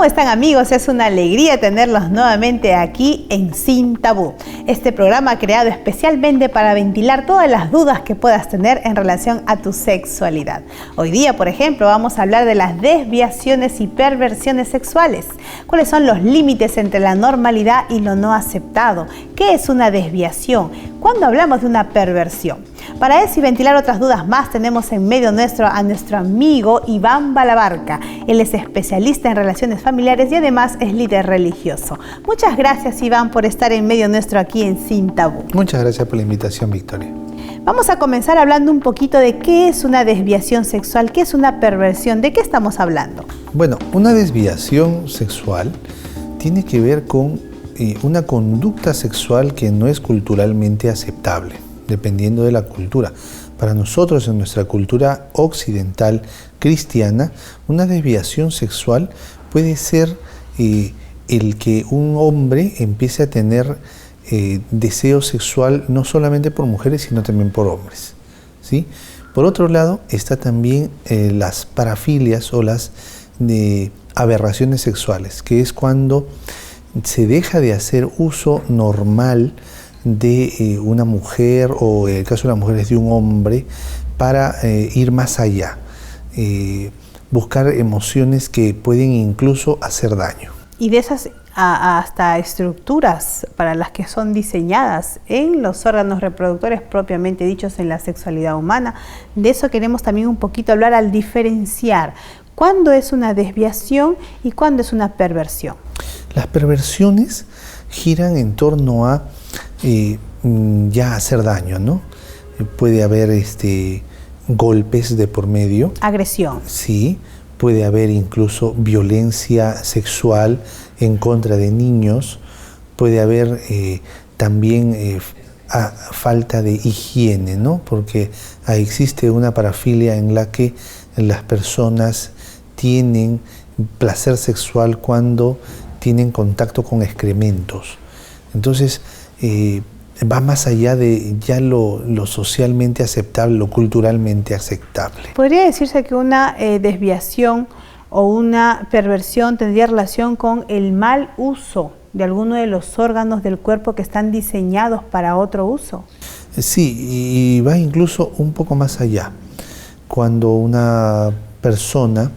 están, amigos? Es una alegría tenerlos nuevamente aquí en Sin Tabú. Este programa creado especialmente para ventilar todas las dudas que puedas tener en relación a tu sexualidad. Hoy día, por ejemplo, vamos a hablar de las desviaciones y perversiones sexuales. ¿Cuáles son los límites entre la normalidad y lo no aceptado? ¿Qué es una desviación? ¿Cuándo hablamos de una perversión? Para eso y ventilar otras dudas más, tenemos en medio nuestro a nuestro amigo Iván Balabarca. Él es especialista en relaciones familiares y además es líder religioso. Muchas gracias, Iván, por estar en medio nuestro aquí en Sin Tabú. Muchas gracias por la invitación, Victoria. Vamos a comenzar hablando un poquito de qué es una desviación sexual, qué es una perversión, ¿de qué estamos hablando? Bueno, una desviación sexual tiene que ver con una conducta sexual que no es culturalmente aceptable, dependiendo de la cultura. Para nosotros, en nuestra cultura occidental cristiana, una desviación sexual puede ser el que un hombre empiece a tener deseo sexual no solamente por mujeres, sino también por hombres, ¿sí? Por otro lado, está también las parafilias o las aberraciones sexuales, que es cuando se deja de hacer uso normal de una mujer, o en el caso de las mujeres de un hombre, para ir más allá, buscar emociones que pueden incluso hacer daño. Y de esas hasta estructuras para las que son diseñadas en los órganos reproductores propiamente dichos en la sexualidad humana. De eso queremos también un poquito hablar al diferenciar cuándo es una desviación y cuándo es una perversión. Las perversiones giran en torno a ya hacer daño, ¿no? Puede haber golpes de por medio. Agresión. Sí, puede haber incluso violencia sexual en contra de niños, puede haber también falta de higiene, ¿no? Porque existe una parafilia en la que las personas tienen placer sexual cuando tienen contacto con excrementos. Entonces, va más allá de ya lo socialmente aceptable, lo culturalmente aceptable. ¿Podría decirse que una desviación o una perversión tendría relación con el mal uso de alguno de los órganos del cuerpo que están diseñados para otro uso? Sí, y va incluso un poco más allá. Cuando una persona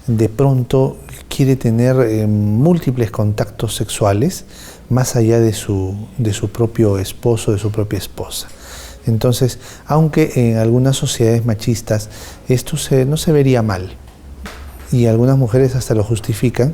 de pronto quiere tener múltiples contactos sexuales más allá de su propio esposo, de su propia esposa. Entonces, aunque en algunas sociedades machistas esto no se vería mal, y algunas mujeres hasta lo justifican,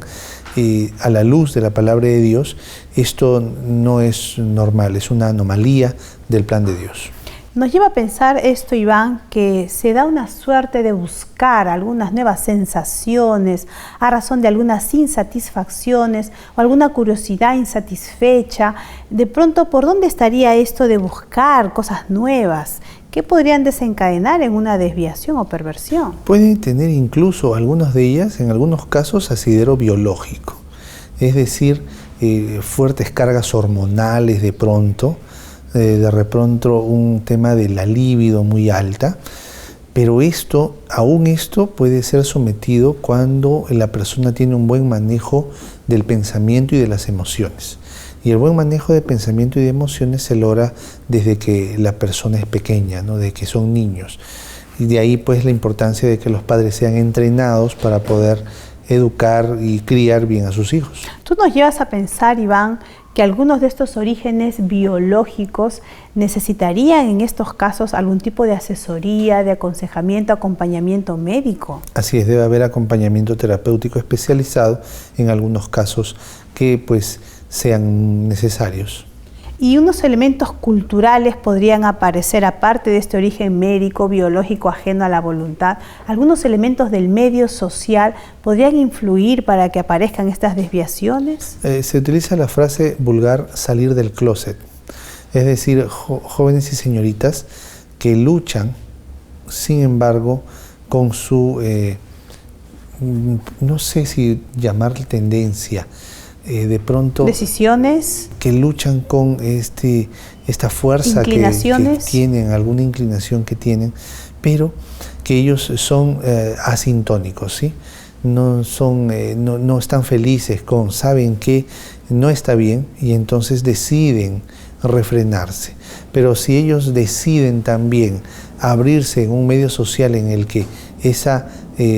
a la luz de la palabra de Dios, esto no es normal, es una anomalía del plan de Dios. Nos lleva a pensar esto, Iván, que se da una suerte de buscar algunas nuevas sensaciones a razón de algunas insatisfacciones o alguna curiosidad insatisfecha. De pronto, ¿por dónde estaría esto de buscar cosas nuevas? ¿Qué podrían desencadenar en una desviación o perversión? Pueden tener incluso algunas de ellas, en algunos casos, asidero biológico. Es decir, fuertes cargas hormonales de pronto, un tema de la libido muy alta, pero aún esto puede ser sometido cuando la persona tiene un buen manejo del pensamiento y de las emociones. Y el buen manejo de pensamiento y de emociones se logra desde que la persona es pequeña, ¿no? Desde que son niños. Y de ahí pues la importancia de que los padres sean entrenados para poder educar y criar bien a sus hijos. Tú nos llevas a pensar, Iván, que algunos de estos orígenes biológicos necesitarían en estos casos algún tipo de asesoría, de aconsejamiento, acompañamiento médico. Así es, debe haber acompañamiento terapéutico especializado en algunos casos que pues sean necesarios. Y unos elementos culturales podrían aparecer, aparte de este origen médico, biológico, ajeno a la voluntad. Algunos elementos del medio social podrían influir para que aparezcan estas desviaciones. Se utiliza la frase vulgar salir del closet, es decir, jóvenes y señoritas que luchan, sin embargo, con su, no sé si llamar tendencia, de pronto decisiones que luchan con esta fuerza que tienen, alguna inclinación que tienen, pero que ellos son asintónicos, ¿sí? no están felices saben que no está bien y entonces deciden refrenarse. Pero si ellos deciden también abrirse en un medio social en el que esa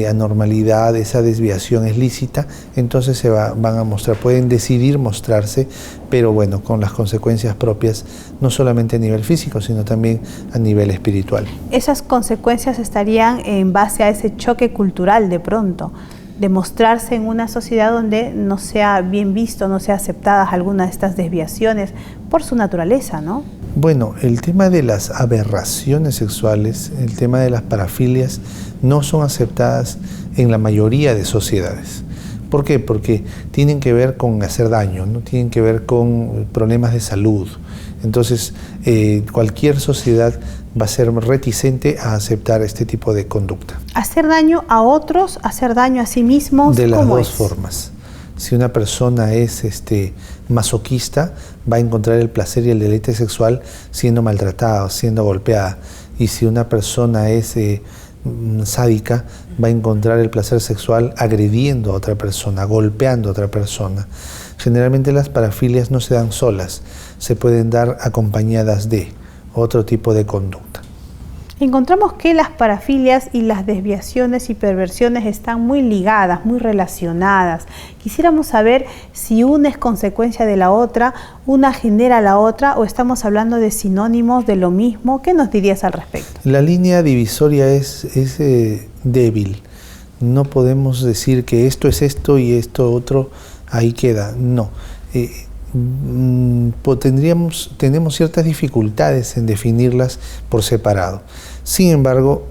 anormalidad, esa desviación es lícita, entonces van a mostrar, pueden decidir mostrarse, pero bueno, con las consecuencias propias, no solamente a nivel físico, sino también a nivel espiritual. Esas consecuencias estarían en base a ese choque cultural de pronto, de mostrarse en una sociedad donde no sea bien visto, no sea aceptadas algunas de estas desviaciones por su naturaleza, ¿no? Bueno, el tema de las aberraciones sexuales, el tema de las parafilias, no son aceptadas en la mayoría de sociedades. ¿Por qué? Porque tienen que ver con hacer daño, ¿no? Tienen que ver con problemas de salud. Entonces, cualquier sociedad va a ser reticente a aceptar este tipo de conducta. ¿Hacer daño a otros, hacer daño a sí mismos? De las dos formas. Si una persona es masoquista, va a encontrar el placer y el deleite sexual siendo maltratada, siendo golpeada. Y si una persona es sádica, va a encontrar el placer sexual agrediendo a otra persona, golpeando a otra persona. Generalmente las parafilias no se dan solas, se pueden dar acompañadas de otro tipo de conducta. Encontramos que las parafilias y las desviaciones y perversiones están muy ligadas, muy relacionadas. Quisiéramos saber si una es consecuencia de la otra, una genera la otra, o estamos hablando de sinónimos de lo mismo. ¿Qué nos dirías al respecto? La línea divisoria es débil. No podemos decir que esto es esto y esto otro, ahí queda. No. Tenemos ciertas dificultades en definirlas por separado. Sin embargo,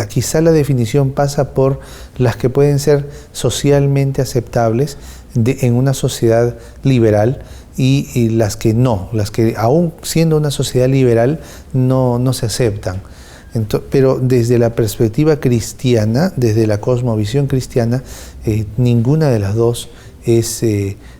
quizá la definición pasa por las que pueden ser socialmente aceptables en una sociedad liberal y las que no, las que aún siendo una sociedad liberal no se aceptan. Pero desde la perspectiva cristiana, desde la cosmovisión cristiana, ninguna de las dos es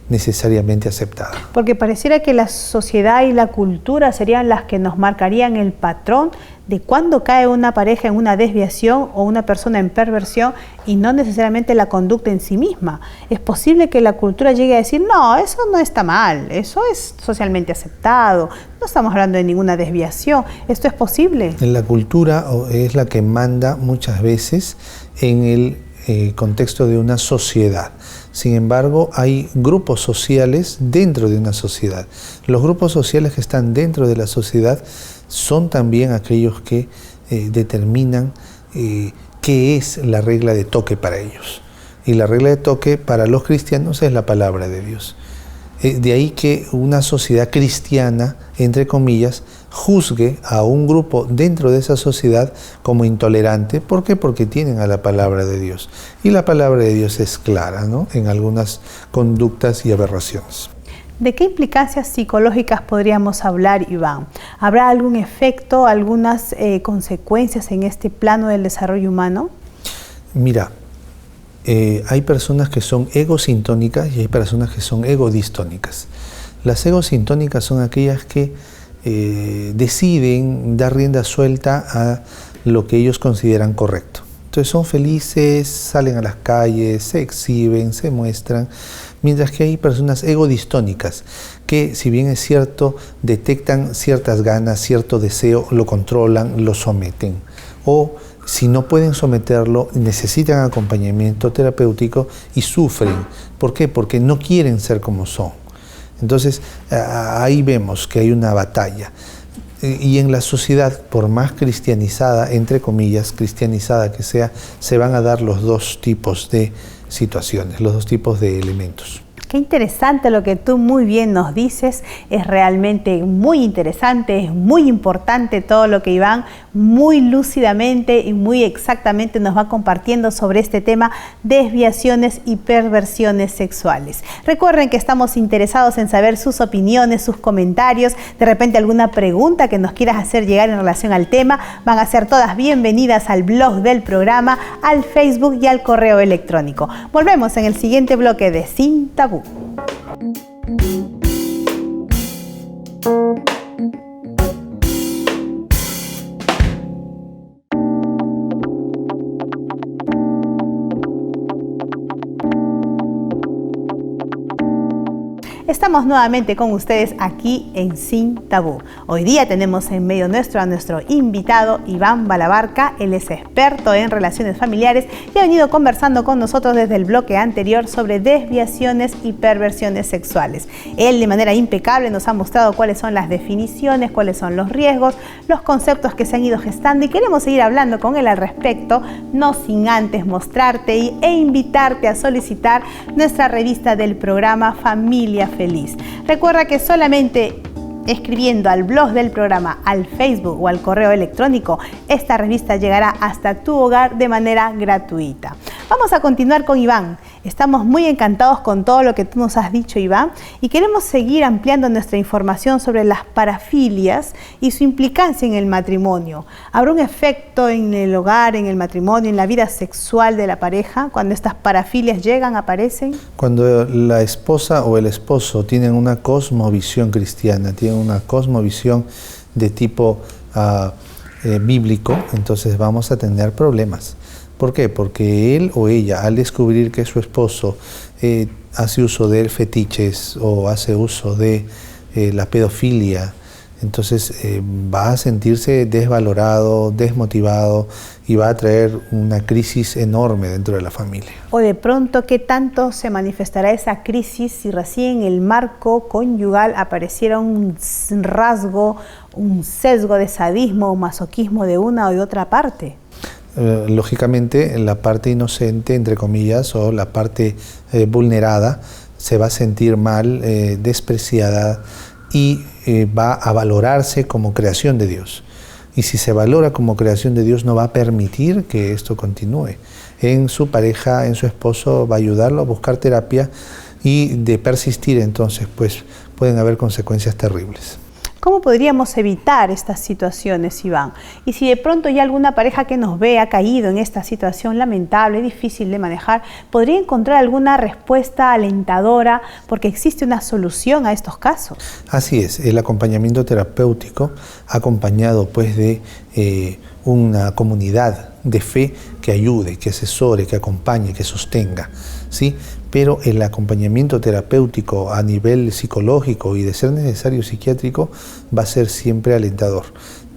necesariamente aceptada. Porque pareciera que la sociedad y la cultura serían las que nos marcarían el patrón de cuándo cae una pareja en una desviación o una persona en perversión y no necesariamente la conducta en sí misma. Es posible que la cultura llegue a decir, no, eso no está mal, eso es socialmente aceptado, no estamos hablando de ninguna desviación, ¿esto es posible? La cultura es la que manda muchas veces en el contexto de una sociedad. Sin embargo, hay grupos sociales dentro de una sociedad. Los grupos sociales que están dentro de la sociedad son también aquellos que determinan qué es la regla de toque para ellos. Y la regla de toque para los cristianos es la palabra de Dios. De ahí que una sociedad cristiana, entre comillas, juzgue a un grupo dentro de esa sociedad como intolerante. ¿Por qué? Porque tienen a la palabra de Dios. Y la palabra de Dios es clara, ¿no?, en algunas conductas y aberraciones. ¿De qué implicancias psicológicas podríamos hablar, Iván? ¿Habrá algún efecto, algunas consecuencias en este plano del desarrollo humano? Mira, hay personas que son egosintónicas y hay personas que son egodistónicas. Las egosintónicas son aquellas que deciden dar rienda suelta a lo que ellos consideran correcto. Entonces son felices, salen a las calles, se exhiben, se muestran, mientras que hay personas egodistónicas que, si bien es cierto, detectan ciertas ganas, cierto deseo, lo controlan, lo someten. O si no pueden someterlo, necesitan acompañamiento terapéutico y sufren. ¿Por qué? Porque no quieren ser como son. Entonces, ahí vemos que hay una batalla. Y en la sociedad, por más cristianizada, entre comillas, cristianizada que sea, se van a dar los dos tipos de situaciones, los dos tipos de elementos. Qué interesante lo que tú muy bien nos dices, es realmente muy interesante, es muy importante todo lo que Iván muy lúcidamente y muy exactamente nos va compartiendo sobre este tema, desviaciones y perversiones sexuales. Recuerden que estamos interesados en saber sus opiniones, sus comentarios, de repente alguna pregunta que nos quieras hacer llegar en relación al tema, van a ser todas bienvenidas al blog del programa, al Facebook y al correo electrónico. Volvemos en el siguiente bloque de Sin Tabú. Estamos nuevamente con ustedes aquí en Sin Tabú. Hoy día tenemos en medio nuestro a nuestro invitado Iván Balabarca. Él es experto en relaciones familiares y ha venido conversando con nosotros desde el bloque anterior sobre desviaciones y perversiones sexuales. Él de manera impecable nos ha mostrado cuáles son las definiciones, cuáles son los riesgos, los conceptos que se han ido gestando, y queremos seguir hablando con él al respecto, no sin antes mostrarte e invitarte a solicitar nuestra revista del programa Familia Feliz. Recuerda que solamente escribiendo al blog del programa, al Facebook o al correo electrónico, esta revista llegará hasta tu hogar de manera gratuita. Vamos a continuar con Iván. Estamos muy encantados con todo lo que tú nos has dicho, Iván, y queremos seguir ampliando nuestra información sobre las parafilias y su implicancia en el matrimonio. ¿Habrá un efecto en el hogar, en el matrimonio, en la vida sexual de la pareja cuando estas parafilias llegan, aparecen? Cuando la esposa o el esposo tienen una cosmovisión cristiana, tienen una cosmovisión de tipo bíblico, entonces vamos a tener problemas. ¿Por qué? Porque él o ella, al descubrir que su esposo hace uso de fetiches o hace uso de la pedofilia, entonces va a sentirse desvalorado, desmotivado y va a traer una crisis enorme dentro de la familia. O de pronto, ¿qué tanto se manifestará esa crisis si recién en el marco conyugal apareciera un rasgo, un sesgo de sadismo o masoquismo de una o de otra parte? Lógicamente, la parte inocente, entre comillas, o la parte vulnerada, se va a sentir mal, despreciada, y va a valorarse como creación de Dios. Y si se valora como creación de Dios, no va a permitir que esto continúe. En su pareja, en su esposo, va a ayudarlo a buscar terapia, y de persistir entonces, pues pueden haber consecuencias terribles. ¿Cómo podríamos evitar estas situaciones, Iván? Y si de pronto ya alguna pareja que nos ve ha caído en esta situación lamentable, difícil de manejar, ¿podría encontrar alguna respuesta alentadora porque existe una solución a estos casos? Así es, el acompañamiento terapéutico acompañado pues de una comunidad de fe que ayude, que asesore, que acompañe, que sostenga, ¿sí? Pero el acompañamiento terapéutico a nivel psicológico y de ser necesario psiquiátrico va a ser siempre alentador,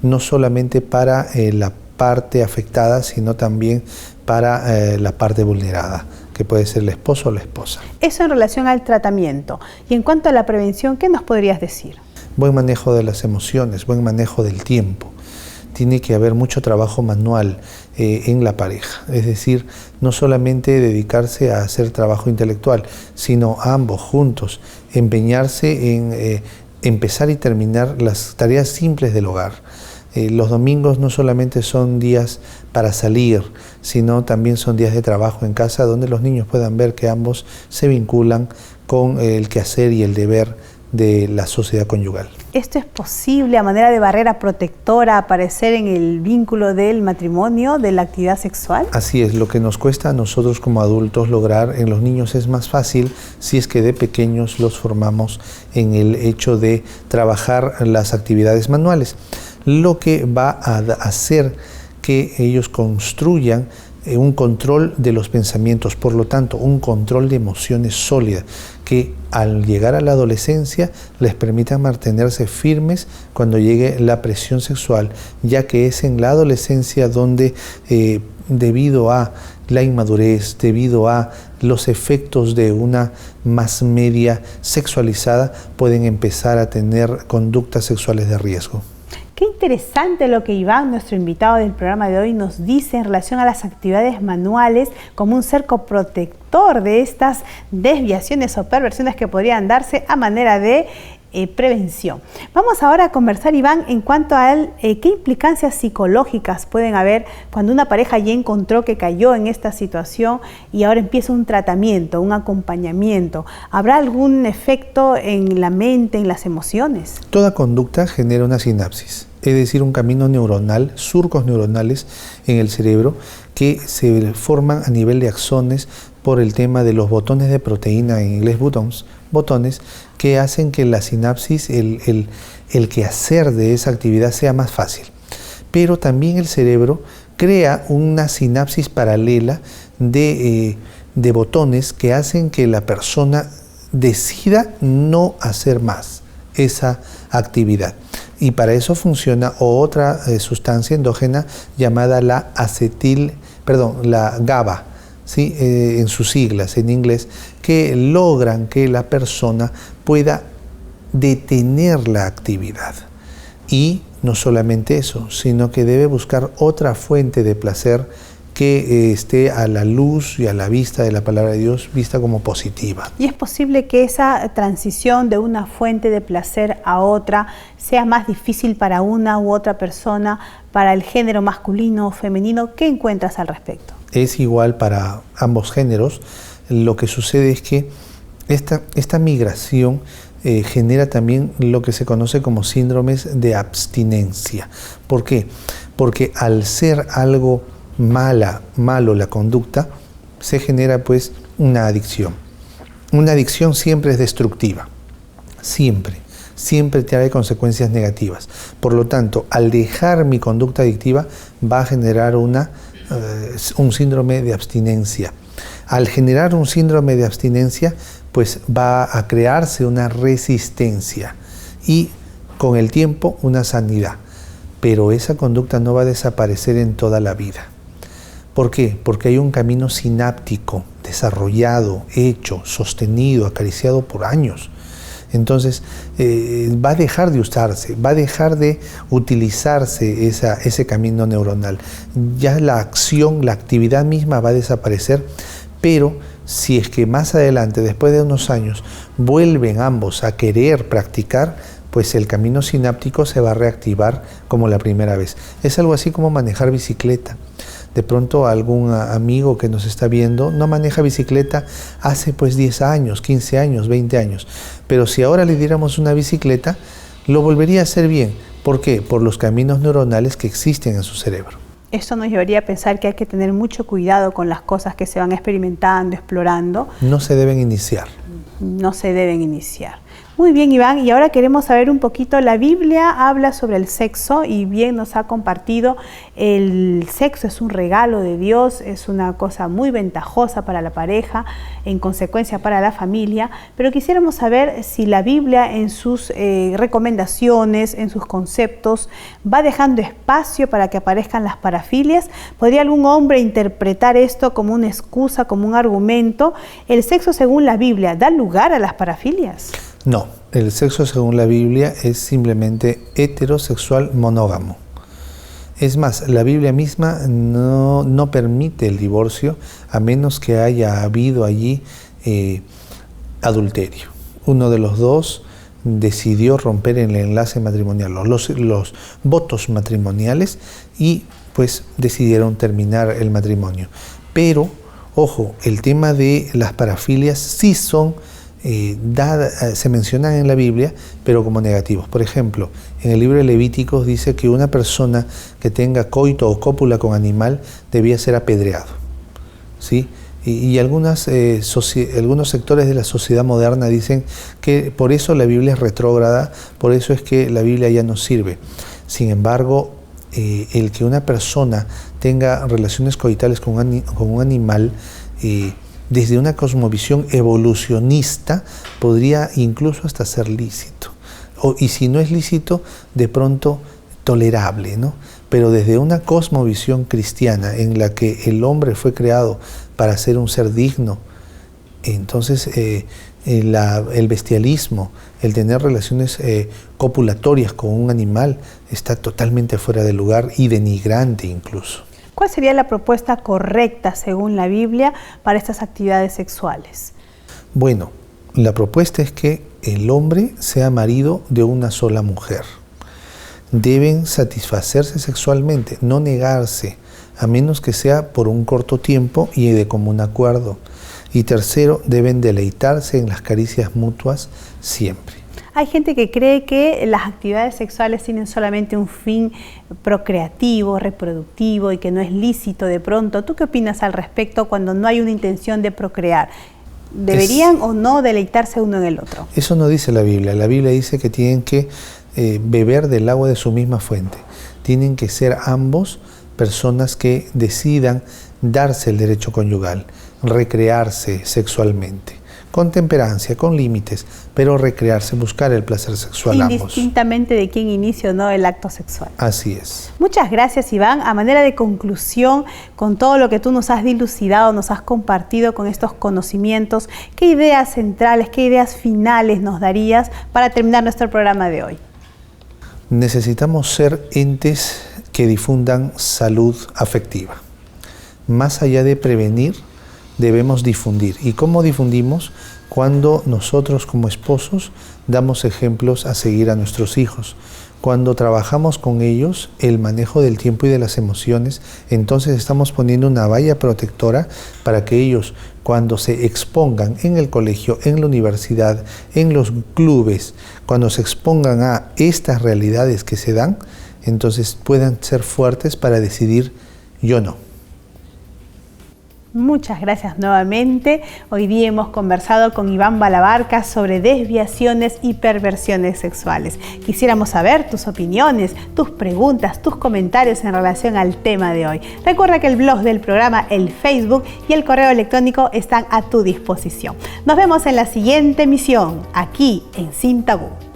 no solamente para la parte afectada, sino también para la parte vulnerada, que puede ser el esposo o la esposa. Eso en relación al tratamiento. Y en cuanto a la prevención, ¿qué nos podrías decir? Buen manejo de las emociones, buen manejo del tiempo. Tiene que haber mucho trabajo manual en la pareja, es decir, no solamente dedicarse a hacer trabajo intelectual, sino ambos juntos empeñarse en empezar y terminar las tareas simples del hogar. Los domingos no solamente son días para salir, sino también son días de trabajo en casa donde los niños puedan ver que ambos se vinculan con el quehacer y el deber de la sociedad conyugal. ¿Esto es posible a manera de barrera protectora aparecer en el vínculo del matrimonio, de la actividad sexual? Así es, lo que nos cuesta a nosotros como adultos lograr en los niños es más fácil si es que de pequeños los formamos en el hecho de trabajar las actividades manuales, lo que va a hacer que ellos construyan un control de los pensamientos, por lo tanto, un control de emociones sólida, que al llegar a la adolescencia les permita mantenerse firmes cuando llegue la presión sexual, ya que es en la adolescencia donde, debido a la inmadurez, debido a los efectos de una mass media sexualizada, pueden empezar a tener conductas sexuales de riesgo. Qué interesante lo que Iván, nuestro invitado del programa de hoy, nos dice en relación a las actividades manuales como un cerco protector de estas desviaciones o perversiones que podrían darse a manera de prevención. Vamos ahora a conversar, Iván, en cuanto a qué implicancias psicológicas pueden haber cuando una pareja ya encontró que cayó en esta situación y ahora empieza un tratamiento, un acompañamiento. ¿Habrá algún efecto en la mente, en las emociones? Toda conducta genera una sinapsis, es decir, un camino neuronal, surcos neuronales en el cerebro que se forman a nivel de axones por el tema de los botones de proteína, en inglés botones, que hacen que la sinapsis, el quehacer de esa actividad sea más fácil. Pero también el cerebro crea una sinapsis paralela de botones que hacen que la persona decida no hacer más esa actividad. Y para eso funciona otra sustancia endógena llamada la la GABA, ¿sí? En sus siglas en inglés, que logran que la persona pueda detener la actividad. Y no solamente eso, sino que debe buscar otra fuente de placer que esté a la luz y a la vista de la palabra de Dios, vista como positiva. ¿Y es posible que esa transición de una fuente de placer a otra sea más difícil para una u otra persona, para el género masculino o femenino? ¿Qué encuentras al respecto? Es igual para ambos géneros. Lo que sucede es que esta migración genera también lo que se conoce como síndromes de abstinencia. ¿Por qué? Porque al ser algo malo la conducta, se genera pues una adicción. Una adicción siempre es destructiva, siempre trae consecuencias negativas. Por lo tanto, al dejar mi conducta adictiva va a generar un síndrome de abstinencia. Al generar un síndrome de abstinencia, pues va a crearse una resistencia y con el tiempo una sanidad. Pero esa conducta no va a desaparecer en toda la vida. ¿Por qué? Porque hay un camino sináptico, desarrollado, hecho, sostenido, acariciado por años. Entonces, va a dejar de usarse, va a dejar de utilizarse ese camino neuronal. Ya la acción, la actividad misma va a desaparecer, pero si es que más adelante, después de unos años, vuelven ambos a querer practicar, pues el camino sináptico se va a reactivar como la primera vez. Es algo así como manejar bicicleta. De pronto algún amigo que nos está viendo no maneja bicicleta hace pues 10 años, 15 años, 20 años. Pero si ahora le diéramos una bicicleta, lo volvería a hacer bien. ¿Por qué? Por los caminos neuronales que existen en su cerebro. Esto nos llevaría a pensar que hay que tener mucho cuidado con las cosas que se van experimentando, explorando. No se deben iniciar. No se deben iniciar. Muy bien, Iván, y ahora queremos saber un poquito, la Biblia habla sobre el sexo y bien nos ha compartido, el sexo es un regalo de Dios, es una cosa muy ventajosa para la pareja, en consecuencia para la familia, pero quisiéramos saber si la Biblia en sus recomendaciones, en sus conceptos, va dejando espacio para que aparezcan las parafilias. ¿Podría algún hombre interpretar esto como una excusa, como un argumento? ¿El sexo según la Biblia da lugar a las parafilias? No, el sexo según la Biblia es simplemente heterosexual monógamo. Es más, la Biblia misma no permite el divorcio a menos que haya habido allí adulterio. Uno de los dos decidió romper el enlace matrimonial, los votos matrimoniales, y pues decidieron terminar el matrimonio. Pero, ojo, el tema de las parafilias sí son se mencionan en la Biblia, pero como negativos. Por ejemplo, en el libro de Levíticos dice que una persona que tenga coito o cópula con animal debía ser apedreado, ¿sí? Y algunos sectores de la sociedad moderna dicen que por eso la Biblia es retrógrada, por eso es que la Biblia ya no sirve. Sin embargo, el que una persona tenga relaciones coitales con un animal, desde una cosmovisión evolucionista, podría incluso hasta ser lícito. Y si no es lícito, de pronto tolerable, ¿no? Pero desde una cosmovisión cristiana en la que el hombre fue creado para ser un ser digno, entonces el bestialismo, el tener relaciones copulatorias con un animal, está totalmente fuera de lugar y denigrante incluso. ¿Cuál sería la propuesta correcta, según la Biblia, para estas actividades sexuales? Bueno, la propuesta es que el hombre sea marido de una sola mujer. Deben satisfacerse sexualmente, no negarse, a menos que sea por un corto tiempo y de común acuerdo. Y tercero, deben deleitarse en las caricias mutuas siempre. Hay gente que cree que las actividades sexuales tienen solamente un fin procreativo, reproductivo y que no es lícito de pronto. ¿Tú qué opinas al respecto cuando no hay una intención de procrear? ¿Deberían o no deleitarse uno en el otro? Eso no dice la Biblia. La Biblia dice que tienen que beber del agua de su misma fuente. Tienen que ser ambos personas que decidan darse el derecho conyugal, recrearse sexualmente, con temperancia, con límites, pero recrearse, buscar el placer sexual ambos. Indistintamente de quién inició, ¿no?, el acto sexual. Así es. Muchas gracias, Iván. A manera de conclusión, con todo lo que tú nos has dilucidado, nos has compartido con estos conocimientos, ¿qué ideas centrales, qué ideas finales nos darías para terminar nuestro programa de hoy? Necesitamos ser entes que difundan salud afectiva. Más allá de prevenir, debemos difundir. ¿Y cómo difundimos? Cuando nosotros como esposos damos ejemplos a seguir a nuestros hijos. Cuando trabajamos con ellos el manejo del tiempo y de las emociones, entonces estamos poniendo una valla protectora para que ellos, cuando se expongan en el colegio, en la universidad, en los clubes, cuando se expongan a estas realidades que se dan, entonces puedan ser fuertes para decidir yo no. Muchas gracias nuevamente. Hoy día hemos conversado con Iván Balabarca sobre desviaciones y perversiones sexuales. Quisiéramos saber tus opiniones, tus preguntas, tus comentarios en relación al tema de hoy. Recuerda que el blog del programa, el Facebook y el correo electrónico están a tu disposición. Nos vemos en la siguiente emisión, aquí en Sin Tabú.